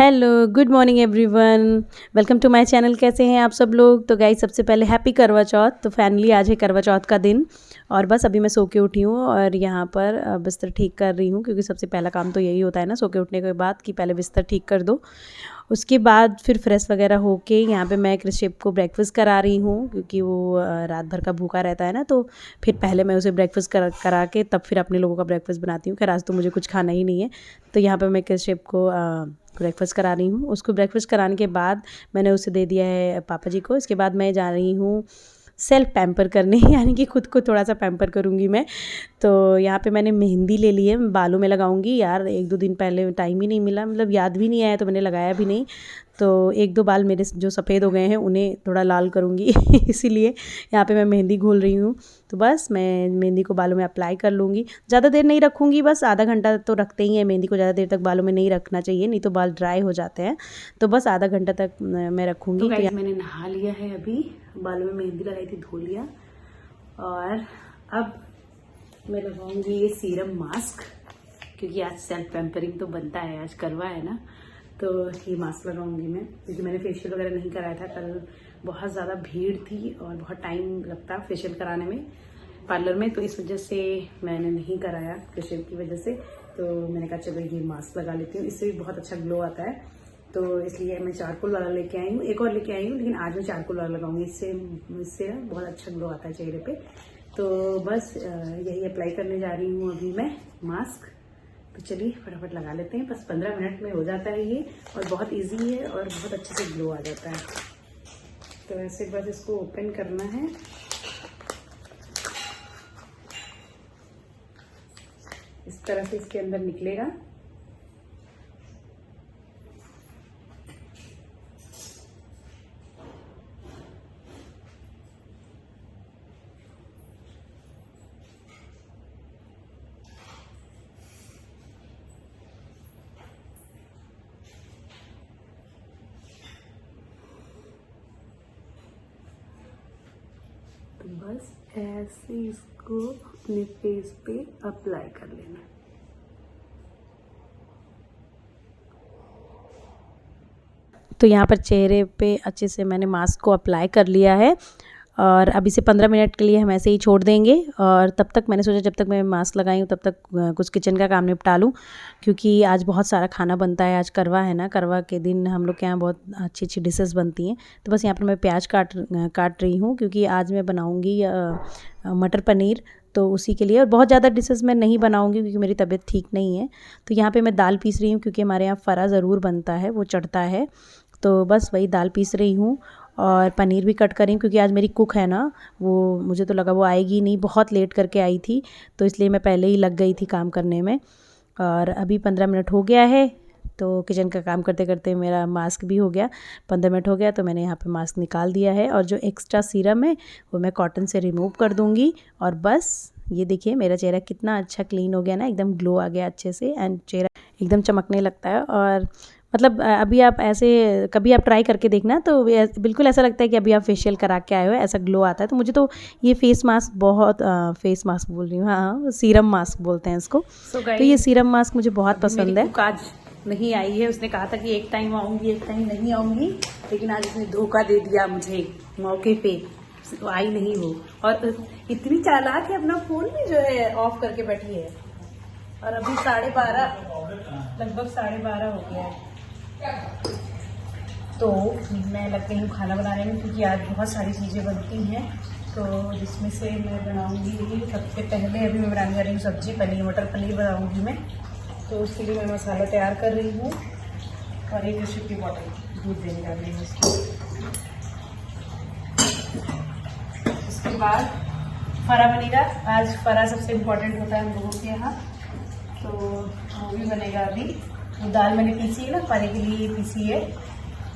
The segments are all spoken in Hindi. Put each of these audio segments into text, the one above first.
Hello, good morning everyone. Welcome to my channel. कैसे हैं आप सब लोग? तो गाइस, सबसे पहले हैप्पी करवा चौथ। तो फाइनली आज है करवा चौथ का दिन और बस अभी मैं सो के उठी हूँ और यहाँ पर बिस्तर ठीक कर रही हूँ, क्योंकि सबसे पहला काम तो यही होता है ना, सो के उठने के बाद कि पहले बिस्तर ठीक कर दो। उसके बाद फिर फ्रेश वगैरह होके यहाँ पे मैं कृषिप को ब्रेकफास्ट करा रही हूँ, क्योंकि वो रात भर का भूखा रहता है ना, तो फिर पहले मैं उसे ब्रेकफास्ट करा के तब फिर अपने लोगों का ब्रेकफास्ट बनाती हूँ। खैर आज तो मुझे कुछ खाना ही नहीं है, तो यहाँ पे मैं कृषिप को ब्रेकफास्ट करा रही हूँ। उसको ब्रेकफास्ट कराने के बाद मैंने उसे दे दिया है पापा जी को। इसके बाद मैं जा रही हूँ सेल्फ पैम्पर करने, यानी कि खुद को थोड़ा सा पैम्पर करूँगी मैं। तो यहाँ पे मैंने मेहंदी ले ली है, बालों में लगाऊंगी। यार 1-2 दिन पहले टाइम ही नहीं मिला, मतलब याद भी नहीं आया, तो मैंने लगाया भी नहीं। तो 1-2 बाल मेरे जो सफ़ेद हो गए हैं उन्हें थोड़ा लाल करूँगी इसीलिए यहाँ पे मैं मेहंदी घोल रही हूँ। तो बस मैं मेहंदी को बालों में अप्लाई कर लूँगी। ज़्यादा देर नहीं रखूँगी, बस आधा घंटा तो रखते ही हैं मेहंदी को। ज़्यादा देर तक बालों में नहीं रखना चाहिए, नहीं तो बाल ड्राई हो जाते हैं। तो बस आधा घंटा तक मैं रखूँगी। तो मैंने नहा लिया है, अभी बालों में मेहंदी लगाई थी, धो लिया। और अब मैं लगाऊंगी ये सीरम मास्क, क्योंकि आज सेल्फ पैम्परिंग तो बनता है, आज करवा है ना, तो ये मास्क लगाऊंगी मैं। क्योंकि मैंने फेशियल वगैरह नहीं कराया था, कल बहुत ज़्यादा भीड़ थी और बहुत टाइम लगता फेशियल कराने में पार्लर में, तो इस वजह से मैंने नहीं कराया फेशियल की वजह से। तो मैंने कहा चलो ये मास्क लगा लेती हूँ, इससे भी बहुत अच्छा ग्लो आता है। तो इसलिए मैं चारकोल वाला लेके आई हूँ, एक और लेके आई हूँ, लेकिन आज मैं चारकोल वाला लगाऊंगी। इससे बहुत अच्छा ग्लो आता है चेहरे पे। तो बस यही अप्लाई करने जा रही हूँ अभी मैं मास्क। तो चलिए फटाफट लगा लेते हैं, बस 15 मिनट में हो जाता है ये, और बहुत इजी है और बहुत अच्छे से ग्लो आ जाता है। तो ऐसे बस इसको ओपन करना है, इस तरह से इसके अंदर निकलेगा। तो बस ऐसे इसको अपने फेस पे अप्लाई कर लेना। तो यहाँ पर चेहरे पे अच्छे से मैंने मास्क को अप्लाई कर लिया है और अब इसे 15 मिनट के लिए हम ऐसे ही छोड़ देंगे। और तब तक मैंने सोचा जब तक मैं मास्क लगाई हूँ तब तक कुछ किचन का काम निपटा लूँ, क्योंकि आज बहुत सारा खाना बनता है। आज करवा है ना, करवा के दिन हम लोग के यहाँ बहुत अच्छी अच्छी डिशेस बनती हैं। तो बस यहाँ पर मैं प्याज काट रही हूँ, क्योंकि आज मैं बनाऊँगी मटर पनीर, तो उसी के लिए। और बहुत ज़्यादा डिशेस मैं नहीं बनाऊँगी क्योंकि मेरी तबीयत ठीक नहीं है। तो यहाँ पर मैं दाल पीस रही हूँ, क्योंकि हमारे यहाँ फ़रा ज़रूर बनता है, वो चढ़ता है। तो बस वही दाल पीस रही हूँ और पनीर भी कट कर रही हूँ, क्योंकि आज मेरी कुक है ना, वो मुझे तो लगा वो आएगी नहीं, बहुत लेट करके आई थी, तो इसलिए मैं पहले ही लग गई थी काम करने में। और अभी 15 मिनट हो गया है, तो किचन का काम करते करते मेरा मास्क भी हो गया। 15 मिनट हो गया तो मैंने यहाँ पे मास्क निकाल दिया है, और जो एक्स्ट्रा सीरम है वो मैं कॉटन से रिमूव कर दूँगी। और बस ये देखिए मेरा चेहरा कितना अच्छा क्लीन हो गया ना, एकदम ग्लो आ गया अच्छे से, एंड चेहरा एकदम चमकने लगता है। और मतलब अभी आप ऐसे कभी आप ट्राई करके देखना, तो बिल्कुल ऐसा लगता है कि अभी आप फेशियल करा के आए हो, ऐसा ग्लो आता है। तो मुझे तो ये फेस मास्क बहुत फेस मास्क बोल रही हूँ, हाँ सीरम मास्क बोलते हैं इसको। तो ये सीरम मास्क मुझे बहुत पसंद है। आज नहीं आई है, उसने कहा था कि एक टाइम आऊँगी एक टाइम नहीं आऊँगी, लेकिन आज उसने धोखा दे दिया मुझे मौके पे, तो आई नहीं वो। और इतनी चालाक है, अपना फ़ोन भी जो है ऑफ करके बैठी है। और अभी 12:30, लगभग 12:30 हो गया है। तो मैं लग गई हूँ खाना बनाने में, क्योंकि आज बहुत सारी चीज़ें बनती हैं, तो जिसमें से मैं बनाऊँगी सबसे पहले, अभी मैं बनाने जा रही हूँ सब्जी, पनीर, मटर पनीर बनाऊँगी मैं। तो उसके लिए मैं मसाला तैयार कर रही हूँ और एक कृषिप की बॉटल दूध देने जा रही हूँ उसको। उसके बाद फ़रा बनेगा, आज फ़रा सबसे इम्पोर्टेंट होता है हम लोगों के यहाँ, तो वो भी बनेगा अभी। तो दाल मैंने पीसी है ना, फ़रे के लिए पीसी है,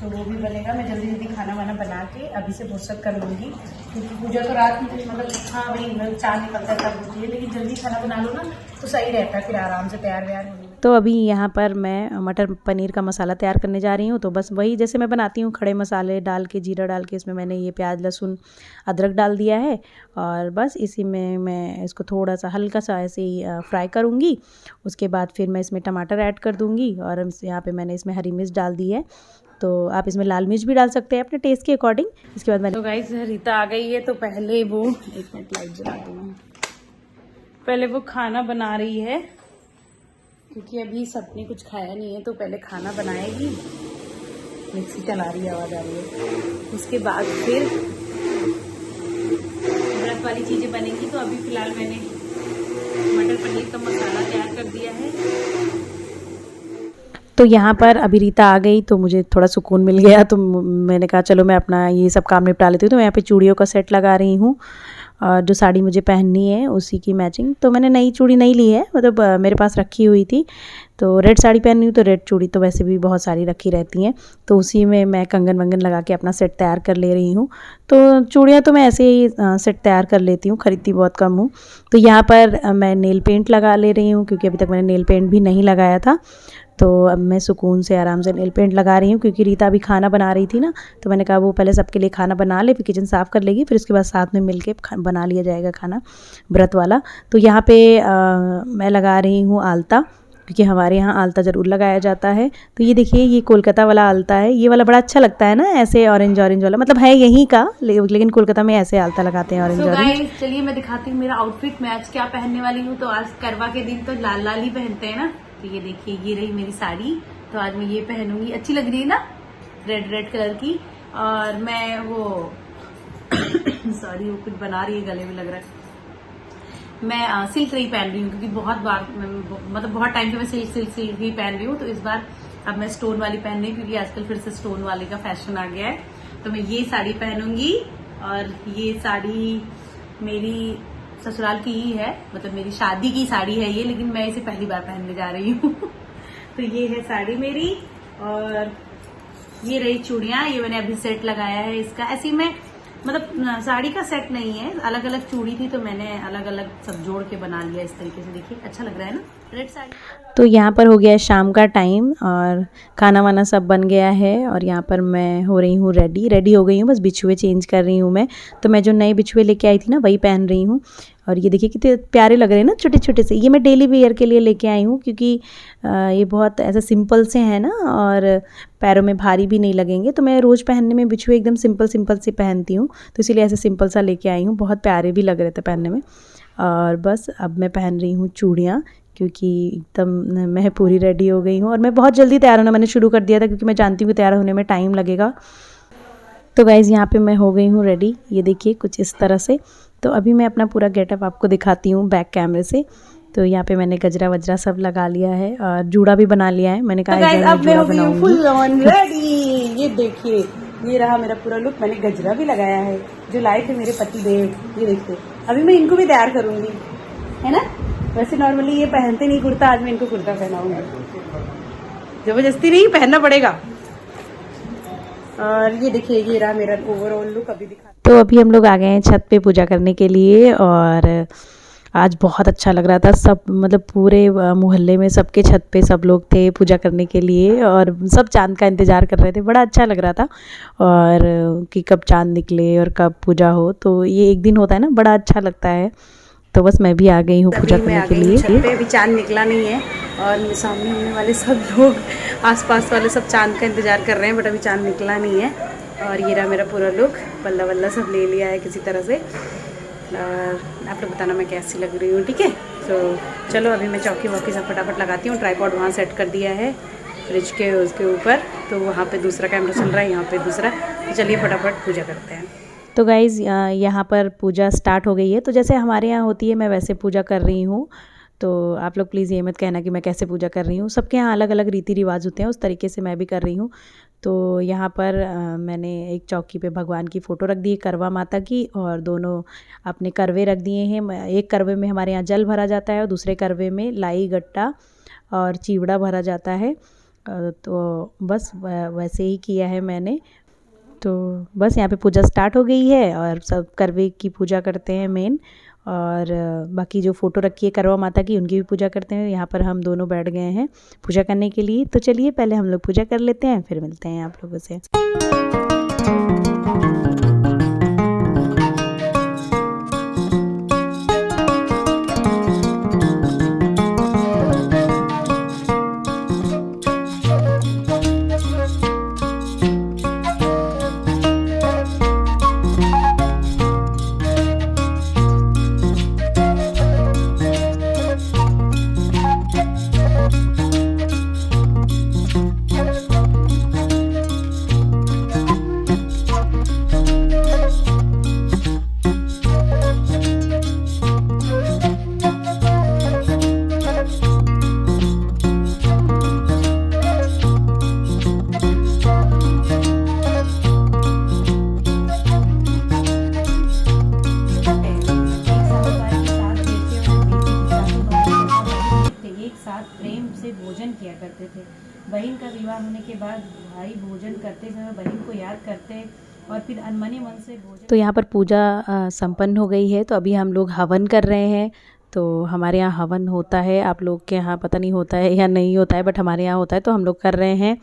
तो वो भी बनेगा। मैं जल्दी जल्दी खाना वाना बना के अभी से फुर्सत कर लूँगी, क्योंकि पूजा तो रात में, मतलब हाँ वही चाँद निकलता है तब होती है, लेकिन जल्दी खाना बना लो ना तो सही रहता है, फिर आराम से तैयार व्यार होने में। तो अभी यहाँ पर मैं मटर पनीर का मसाला तैयार करने जा रही हूँ। तो बस वही जैसे मैं बनाती हूँ, खड़े मसाले डाल के, जीरा डाल के, इसमें मैंने ये प्याज लहसुन अदरक डाल दिया है और बस इसी में मैं इसको थोड़ा सा हल्का सा ऐसे ही फ्राई करूँगी। उसके बाद फिर मैं इसमें टमाटर ऐड कर दूँगी और यहाँ पे मैंने इसमें हरी मिर्च डाल दी है। तो आप इसमें लाल मिर्च भी डाल सकते हैं अपने टेस्ट के अकॉर्डिंग। इसके बाद मैंने तो गाइस रीता आ गई है, तो पहले वो एक मिनट लाइट जला दूँ। पहले वो खाना बना रही है क्योंकि अभी सबने कुछ खाया नहीं है, तो पहले खाना बनाएगी। मिक्सी चला रही है, आवाज़ आ रही है। उसके बाद फिर व्रत वाली चीज़ें बनेंगी। तो अभी फ़िलहाल मैंने मटर पनीर का मसाला तैयार कर दिया है। तो यहाँ पर अभी रीता आ गई तो मुझे थोड़ा सुकून मिल गया। तो मैंने कहा चलो मैं अपना ये सब काम निपटा लेती हूँ। तो मैं यहाँ पे चूड़ियों का सेट लगा रही हूँ और जो साड़ी मुझे पहननी है उसी की मैचिंग। तो मैंने नई चूड़ी नहीं ली है, मतलब मेरे पास रखी हुई थी। तो रेड साड़ी पहननी हूँ तो रेड चूड़ी तो वैसे भी बहुत सारी रखी रहती हैं, तो उसी में मैं कंगन वंगन लगा के अपना सेट तैयार कर ले रही हूँ। तो चूड़ियाँ तो मैं ऐसे ही सेट तैयार कर लेती हूँ, खरीदती बहुत कम हूँ। तो यहाँ पर मैं नेल पेंट लगा ले रही हूँ क्योंकि अभी तक मैंने नेल पेंट भी नहीं लगाया था। तो अब मैं सुकून से आराम से नेल पेंट लगा रही हूँ क्योंकि रीता अभी खाना बना रही थी ना। तो मैंने कहा वो पहले सबके लिए खाना बना ले, फिर किचन साफ़ कर लेगी, फिर उसके बाद साथ में मिल के बना लिया जाएगा खाना व्रत वाला। तो यहाँ पे मैं लगा रही हूँ आलता, क्योंकि हमारे यहाँ आलता ज़रूर लगाया जाता है। तो ये देखिए, ये कोलकाता वाला आलता है। ये वाला बड़ा अच्छा लगता है ना, ऐसे ऑरेंज ऑरेंज वाला, मतलब है यहीं का, लेकिन कोलकाता में ऐसे आलता लगाते हैं ऑरेंज ऑरेंज। चलिए मैं दिखाती हूँ मेरा आउटफिट, मैं आज क्या पहनने वाली हूँ। तो आज करवा के दिन तो लाल लाल ही पहनते हैं ना। तो ये देखिए, ये रही मेरी साड़ी। तो आज मैं ये पहनूंगी, अच्छी लग रही है ना, रेड रेड कलर की। और मैं वो सॉरी, वो कुछ बना रही है, गले में लग रहा है। मैं सिल्क ही पहन रही हूँ क्योंकि बहुत बार, मतलब बहुत टाइम से मैं सिल्क ही पहन रही हूँ। तो इस बार अब मैं स्टोन वाली पहन रही हूँ क्योंकि आजकल फिर से स्टोन वाले का फैशन आ गया है। तो मैं ये साड़ी पहनूंगी और ये साड़ी मेरी ससुराल की ही है, मतलब मेरी शादी की साड़ी है ये, लेकिन मैं इसे पहली बार पहनने जा रही हूँ। तो ये है साड़ी मेरी और ये रही चूड़ियां। ये मैंने अभी सेट लगाया है इसका। ऐसी में मतलब साड़ी का सेट नहीं है, अलग अलग चूड़ी थी तो मैंने अलग अलग सब जोड़ के बना लिया इस तरीके से। देखिए अच्छा लग रहा है ना, रेड साड़ी। तो यहाँ पर हो गया है शाम का टाइम और खाना वाना सब बन गया है और यहाँ पर मैं हो रही हूँ रेडी हो गई हूँ, बस बिछुए चेंज कर रही हूँ मैं। तो मैं जो नए बिछुए लेके आई थी ना, वही पहन रही हूँ। और ये देखिए कितने प्यारे लग रहे हैं ना, छोटे छोटे से। ये मैं डेली वेयर के लिए लेके आई हूँ क्योंकि ये बहुत ऐसे सिंपल से हैं ना और पैरों में भारी भी नहीं लगेंगे। तो मैं रोज़ पहनने में बिछुए एकदम सिंपल से पहनती हूँ, तो इसीलिए ऐसे सिंपल सा लेके आई हूँ। बहुत प्यारे भी लग रहे थे पहनने में। और बस अब मैं पहन रही हूँ चूड़ियाँ क्योंकि एकदम मैं पूरी रेडी हो गई हूँ। और मैं बहुत जल्दी तैयार होना मैंने शुरू कर दिया था क्योंकि मैं जानती हूँ कि तैयार होने में टाइम लगेगा। तो गाइज़ यहाँ पे मैं हो गई हूँ रेडी, ये देखिए कुछ इस तरह से। तो अभी मैं अपना पूरा गेटअप आपको दिखाती हूँ बैक कैमरे से। तो यहाँ पे मैंने गजरा वजरा सब लगा लिया है और जूड़ा भी बना लिया है। मैंने कहा तो गाइस अब मैं हो गई हूँ फुल ऑन रेडी। ये देखिए, ये रहा मेरा पूरा लुक। मैंने गजरा भी लगाया है जो लाए थे मेरे पति देव। ये देखिए, अभी मैं इनको भी तैयार करूंगी, है ना। वैसे नॉर्मली ये पहनते नहीं कुर्ता, आज मैं इनको कुर्ता पहनाऊंगी, जबरदस्ती नहीं, पहनना पड़ेगा। और ये देखिए, ये रहा मेरा ओवरऑल लुक। अभी दिखा। तो अभी हम लोग आ गए हैं छत पे पूजा करने के लिए और आज बहुत अच्छा लग रहा था। सब मतलब पूरे मोहल्ले में सबके छत पे सब लोग थे पूजा करने के लिए और सब चांद का इंतज़ार कर रहे थे। बड़ा अच्छा लग रहा था और कि कब चांद निकले और कब पूजा हो। तो ये एक दिन होता है ना, बड़ा अच्छा लगता है। तो बस मैं भी आ गई हूँ पूजा करने के लिए। छत पे अभी चांद निकला नहीं है और सामने होने वाले सब लोग, आसपास वाले सब चांद का इंतज़ार कर रहे हैं, बट अभी चांद निकला नहीं है। और ये रहा मेरा पूरा लुक, बल्ला बल्ला सब ले लिया है किसी तरह से। और आप लोग बताना मैं कैसी लग रही हूँ, ठीक है। तो चलो अभी मैं चौकी वौकी सब फटाफट लगाती हूँ। ट्राईपॉड वहाँ सेट कर दिया है फ्रिज के उसके ऊपर, तो वहाँ पे दूसरा कैमरा चल रहा है, यहाँ पे दूसरा। तो चलिए फटाफट पूजा करते हैं। तो गाइज़ यहाँ पर पूजा स्टार्ट हो गई है। तो जैसे हमारे यहाँ होती है मैं वैसे पूजा कर रही हूँ। तो आप लोग प्लीज़ ये मत कहना कि मैं कैसे पूजा कर रही हूँ। सबके यहाँ अलग अलग रीति रिवाज होते हैं, उस तरीके से मैं भी कर रही हूँ। तो यहाँ पर मैंने एक चौकी पे भगवान की फ़ोटो रख दी है, करवा माता की, और दोनों अपने करवे रख दिए हैं। एक करवे में हमारे यहाँ जल भरा जाता है और दूसरे करवे में लाई गट्टा और चिवड़ा भरा जाता है। तो बस वैसे ही किया है मैंने। तो बस यहाँ पे पूजा स्टार्ट हो गई है और सब करवे की पूजा करते हैं मेन। और बाकी जो फ़ोटो रखी है करवा माता की उनकी भी पूजा करते हैं। यहाँ पर हम दोनों बैठ गए हैं पूजा करने के लिए। तो चलिए पहले हम लोग पूजा कर लेते हैं, फिर मिलते हैं आप लोगों से। प्रेम से भोजन किया करते थे। बहन का विवाह होने के बाद भाई भोजन करते समय बहन को याद करते और फिर अनमने मन से भोजन। तो यहाँ पर पूजा संपन्न हो गई है। तो अभी हम लोग हवन कर रहे हैं। तो हमारे यहाँ हवन होता है, आप लोग के यहाँ पता नहीं होता है या नहीं होता है, बट हमारे यहाँ होता है तो हम लोग कर रहे हैं।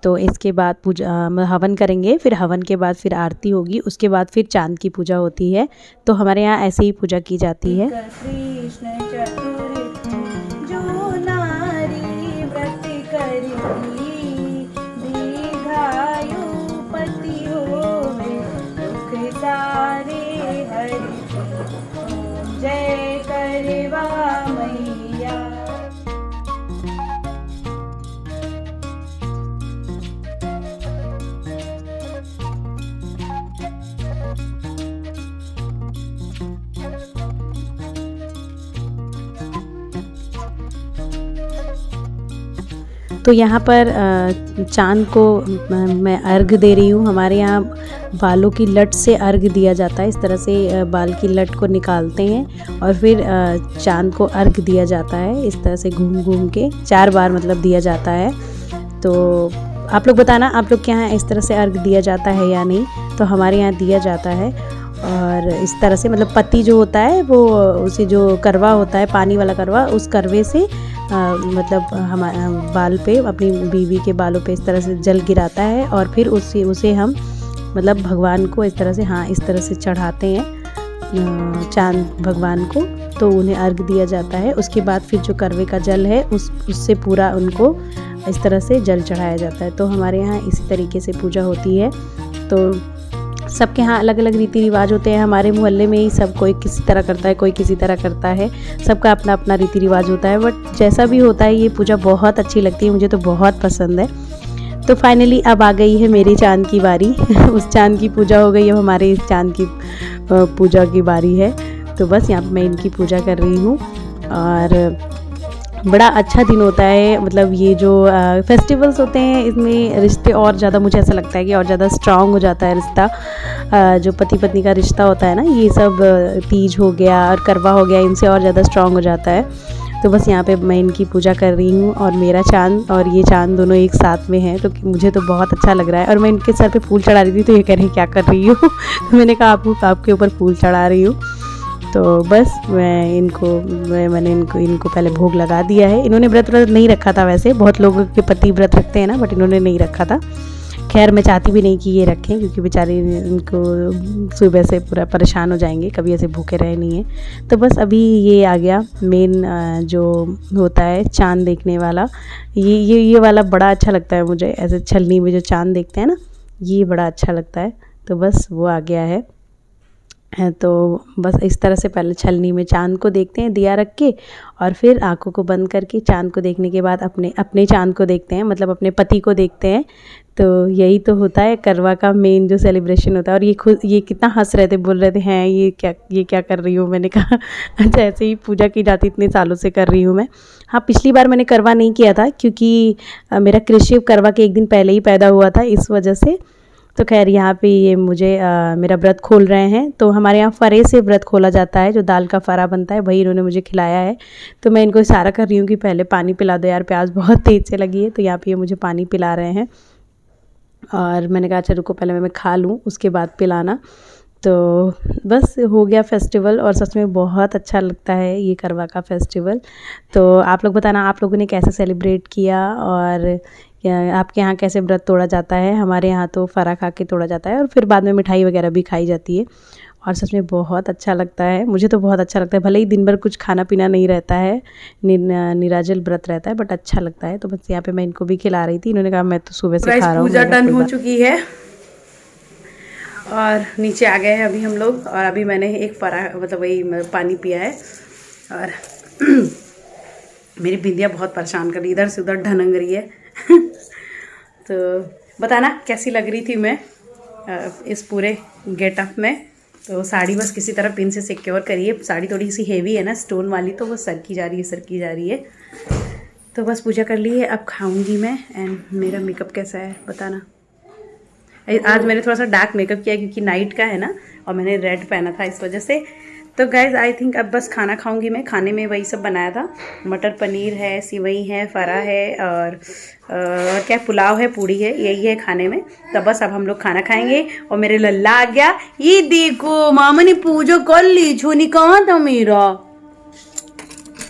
तो इसके बाद पूजा हवन करेंगे, फिर हवन के बाद फिर आरती होगी, उसके बाद फिर चांद की पूजा होती है। तो हमारे यहाँ ऐसे ही पूजा की जाती है। कृष्ण चतुर्थी जो नारी व्रत करेगी दीर्घायु पति होवे दुख सारे हरि जय करवा मैया। तो यहाँ पर चाँद को मैं अर्घ दे रही हूँ। हमारे यहाँ बालों की लट से अर्घ दिया जाता है। इस तरह से बाल की लट को निकालते हैं और फिर चाँद को अर्घ दिया जाता है। इस तरह से घूम घूम के 4 बार मतलब दिया जाता है। तो आप लोग बताना आप लोग के यहाँ इस तरह से अर्घ दिया जाता है या नहीं। तो हमारे यहाँ दिया जाता है। और इस तरह से मतलब पति जो होता है वो उसे जो करवा होता है, पानी वाला करवा, उस करवे से मतलब हमारे बाल पे, अपनी बीवी के बालों पे इस तरह से जल गिराता है और फिर उसे हम मतलब भगवान को इस तरह से, हाँ, इस तरह से चढ़ाते हैं चांद भगवान को। तो उन्हें अर्घ दिया जाता है। उसके बाद फिर जो करवे का जल है उससे पूरा उनको इस तरह से जल चढ़ाया जाता है। तो हमारे यहाँ इसी तरीके से पूजा होती है। तो सबके यहाँ अलग अलग रीति रिवाज होते हैं। हमारे मोहल्ले में ही सब कोई किसी तरह करता है, कोई किसी तरह करता है, सबका अपना अपना रीति रिवाज होता है। बट जैसा भी होता है ये पूजा बहुत अच्छी लगती है, मुझे तो बहुत पसंद है। तो फाइनली अब आ गई है मेरी चांद की बारी उस चांद की पूजा हो गई, अब हमारे इस चांद की पूजा की बारी है। तो बस यहाँ पर मैं इनकी पूजा कर रही हूँ और बड़ा अच्छा दिन होता है। मतलब ये जो फेस्टिवल्स होते हैं इसमें रिश्ते और ज़्यादा, मुझे ऐसा लगता है कि और ज़्यादा स्ट्रांग हो जाता है रिश्ता। जो पति पत्नी का रिश्ता होता है ना, ये सब तीज हो गया और करवा हो गया, इनसे और ज़्यादा स्ट्रांग हो जाता है। तो बस यहाँ पे मैं इनकी पूजा कर रही हूँ और मेरा चांद और ये चांद दोनों एक साथ में हैं। तो मुझे तो बहुत अच्छा लग रहा है। और मैं इनके सर पे फूल चढ़ा रही थी तो ये कह रही क्या कर रही हो तो मैंने कहा आपके ऊपर फूल चढ़ा रही हूँ। तो बस मैंने इनको पहले भोग लगा दिया है। इन्होंने व्रत नहीं रखा था, वैसे बहुत लोगों के पति व्रत रखते हैं ना, बट इन्होंने नहीं रखा था। खैर मैं चाहती भी नहीं कि ये रखें, क्योंकि बेचारे इनको सुबह से पूरा परेशान हो जाएंगे, कभी ऐसे भूखे रहे नहीं है। तो बस अभी ये आ गया मेन जो होता है चांद देखने वाला। ये वाला बड़ा अच्छा लगता है मुझे, ऐसे छलनी में जो चांद देखते हैं ना, ये बड़ा अच्छा लगता है। तो बस वो आ गया है। तो बस इस तरह से पहले छलनी में चांद को देखते हैं दिया रख के, और फिर आंखों को बंद करके चांद को देखने के बाद अपने चांद को देखते हैं, मतलब अपने पति को देखते हैं। तो यही तो होता है करवा का मेन जो सेलिब्रेशन होता है। और ये कितना हंस रहे थे, बोल रहे थे हैं ये क्या कर रही हूँ। मैंने कहा अच्छा ऐसे ही पूजा की जाती, इतने सालों से कर रही हूँ मैं। हाँ, पिछली बार मैंने करवा नहीं किया था क्योंकि मेरा कृषि करवा के एक दिन पहले ही पैदा हुआ था, इस वजह से। तो खैर यहाँ पे ये मुझे मेरा व्रत खोल रहे हैं। तो हमारे यहाँ फ़रे से व्रत खोला जाता है, जो दाल का फ़रा बनता है वही इन्होंने मुझे खिलाया है। तो मैं इनको इशारा कर रही हूँ कि पहले पानी पिला दो यार, प्यास बहुत तेज़ से लगी है। तो यहाँ पे ये मुझे पानी पिला रहे हैं और मैंने कहा अच्छा रुको पहले मैं खा लूँ उसके बाद पिलाना। तो बस हो गया फेस्टिवल, और सच में बहुत अच्छा लगता है ये करवा का फेस्टिवल। तो आप लोग बताना आप लोगों ने कैसे सेलिब्रेट किया, और आपके यहाँ कैसे व्रत तोड़ा जाता है। हमारे यहाँ तो फरा खा के तोड़ा जाता है और फिर बाद में मिठाई वगैरह भी खाई जाती है, और सच में बहुत अच्छा लगता है। मुझे तो बहुत अच्छा लगता है, भले ही दिन भर कुछ खाना पीना नहीं रहता है, निराजल व्रत रहता है, बट अच्छा लगता है। तो बस यहाँ पे मैं इनको भी खिला रही थी, इन्होंने कहा मैं तो सुबह से खा रहा हूँ। पूजा डन हो चुकी है और नीचे आ गए हैं अभी हम लोग, और अभी मैंने एक मतलब वही पानी पिया है। और मेरी बिंदिया बहुत परेशान कर रही, इधर से उधर ढनंग रही है। तो बताना कैसी लग रही थी मैं इस पूरे गेटअप में। तो साड़ी बस किसी तरह पिन से सिक्योर करिए, साड़ी थोड़ी सी हेवी है ना, स्टोन वाली, तो वो सरकी जा रही है। तो बस पूजा कर ली है, अब खाऊंगी मैं। एंड मेरा मेकअप कैसा है बताना। आज मैंने थोड़ा सा डार्क मेकअप किया क्योंकि नाइट का है ना, और मैंने रेड पहना था इस वजह से। तो गाइज आई थिंक अब बस खाना खाऊंगी मैं। खाने में वही सब बनाया था, मटर पनीर है, सिवई है, फरा है, और क्या पुलाव है, पूड़ी है, यही है खाने में। तो बस अब हम लोग खाना खाएंगे। और मेरे लल्ला आ गया, ये देखो मामा ने पूजा कर ली। छोनी कहाँ था मेरा?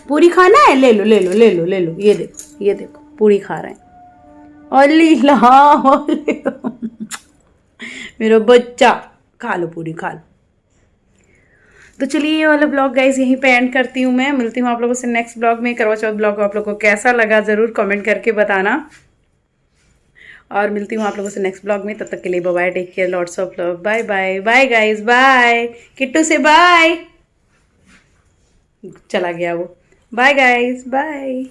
पूरी खाना है, ले लो ले लो ले लो ले लो, ये देखो पूरी खा रहे हैं। अल्लाह मेरा बच्चा, खा लो पूरी खा लो। तो चलिए ये वाला ब्लॉग गाइज यहीं पे एंड करती हूँ मैं। मिलती हूँ आप लोगों से नेक्स्ट ब्लॉग में। करवा चौथ ब्लॉग आप लोगों को कैसा लगा ज़रूर कमेंट करके बताना, और मिलती हूँ आप लोगों से नेक्स्ट ब्लॉग में। तब तक के लिए bye, take care, lots of love, bye bye bye guys, bye. Kittu से बाय, चला गया वो। Bye guys, bye.